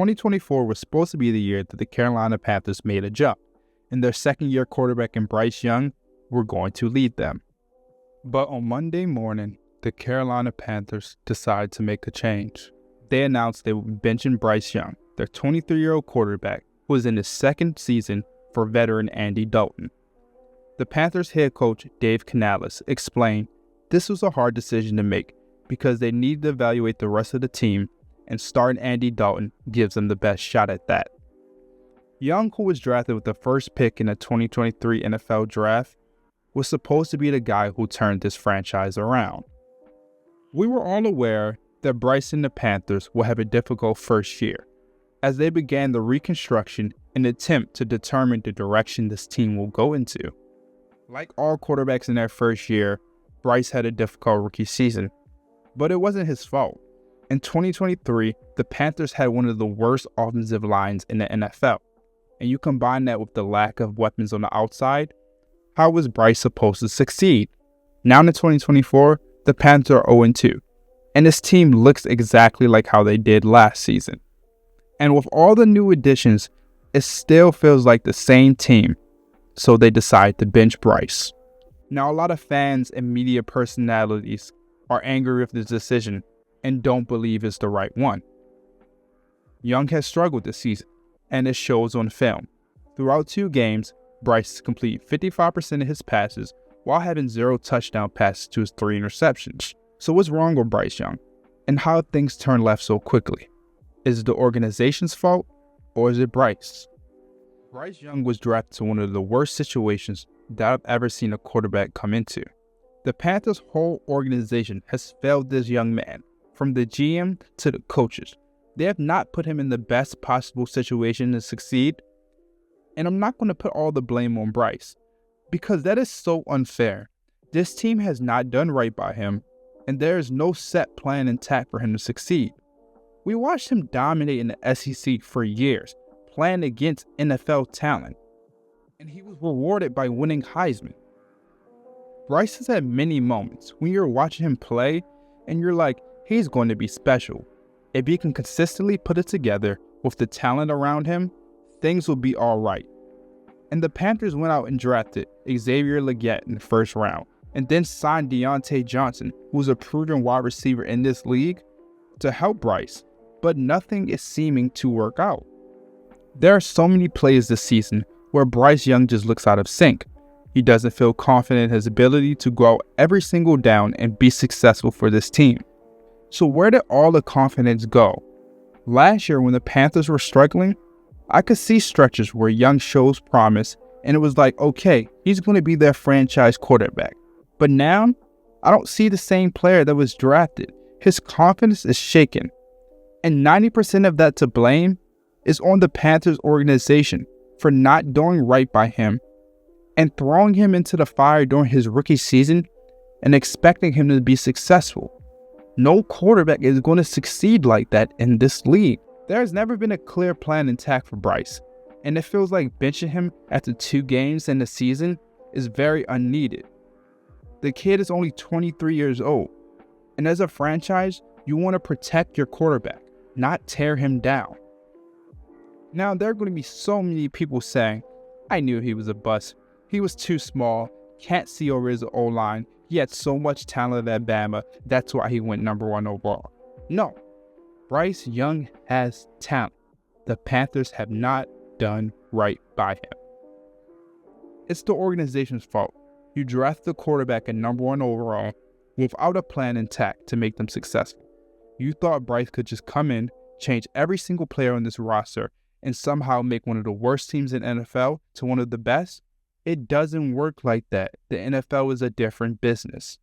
2024 was supposed to be the year that the Carolina Panthers made a jump, and their second-year quarterback in Bryce Young were going to lead them. But on Monday morning, the Carolina Panthers decided to make a change. They announced they would be benching Bryce Young, their 23-year-old quarterback, who was in his second season for veteran Andy Dalton. The Panthers head coach Dave Canales explained this was a hard decision to make because they needed to evaluate the rest of the team, and starting Andy Dalton gives them the best shot at that. Young, who was drafted with the first pick in the 2023 NFL Draft, was supposed to be the guy who turned this franchise around. We were all aware that Bryce and the Panthers will have a difficult first year, as they began the reconstruction in an attempt to determine the direction this team will go into. Like all quarterbacks in their first year, Bryce had a difficult rookie season, but it wasn't his fault. In 2023, the Panthers had one of the worst offensive lines in the NFL, and you combine that with the lack of weapons on the outside, how was Bryce supposed to succeed? Now in 2024, the Panthers are 0-2, and this team looks exactly like how they did last season. And with all the new additions, it still feels like the same team, so they decide to bench Bryce. Now, a lot of fans and media personalities are angry with this decision and don't believe it's the right one. Young has struggled this season, and it shows on film. Throughout 2 games, Bryce completed 55% of his passes while having 0 touchdown passes to his 3 interceptions. So what's wrong with Bryce Young, and how have things turned left so quickly? Is it the organization's fault, or is it Bryce? Bryce Young was drafted to one of the worst situations that I've ever seen a quarterback come into. The Panthers' whole organization has failed this young man, from the GM to the coaches. They have not put him in the best possible situation to succeed. And I'm not going to put all the blame on Bryce, because that is so unfair. This team has not done right by him, and there is no set plan intact for him to succeed. We watched him dominate in the SEC for years, playing against NFL talent, and he was rewarded by winning Heisman. Bryce has had many moments when you're watching him play, and you're like, he's going to be special. If he can consistently put it together with the talent around him, things will be all right. And the Panthers went out and drafted Xavier Legette in the first round, and then signed Deontay Johnson, who's a proven wide receiver in this league, to help Bryce, but nothing is seeming to work out. There are so many plays this season where Bryce Young just looks out of sync. He doesn't feel confident in his ability to go out every single down and be successful for this team. So where did all the confidence go? Last year when the Panthers were struggling, I could see stretches where Young shows promise, and it was like, okay, he's going to be their franchise quarterback. But now, I don't see the same player that was drafted. His confidence is shaken. And 90% of that to blame is on the Panthers organization for not doing right by him and throwing him into the fire during his rookie season and expecting him to be successful. No quarterback is going to succeed like that in this league. There has never been a clear plan intact for Bryce, and it feels like benching him after 2 games in the season is very unneeded. The kid is only 23 years old, and as a franchise, you want to protect your quarterback, not tear him down. Now, there are going to be so many people saying, I knew he was a bust. He was too small, can't see over his O-line. He had so much talent at Bama, that's why he went number 1 overall. No, Bryce Young has talent. The Panthers have not done right by him. It's the organization's fault. You draft the quarterback at number 1 overall without a plan intact to make them successful. You thought Bryce could just come in, change every single player on this roster, and somehow make one of the worst teams in NFL to one of the best? It doesn't work like that. The NFL is a different business.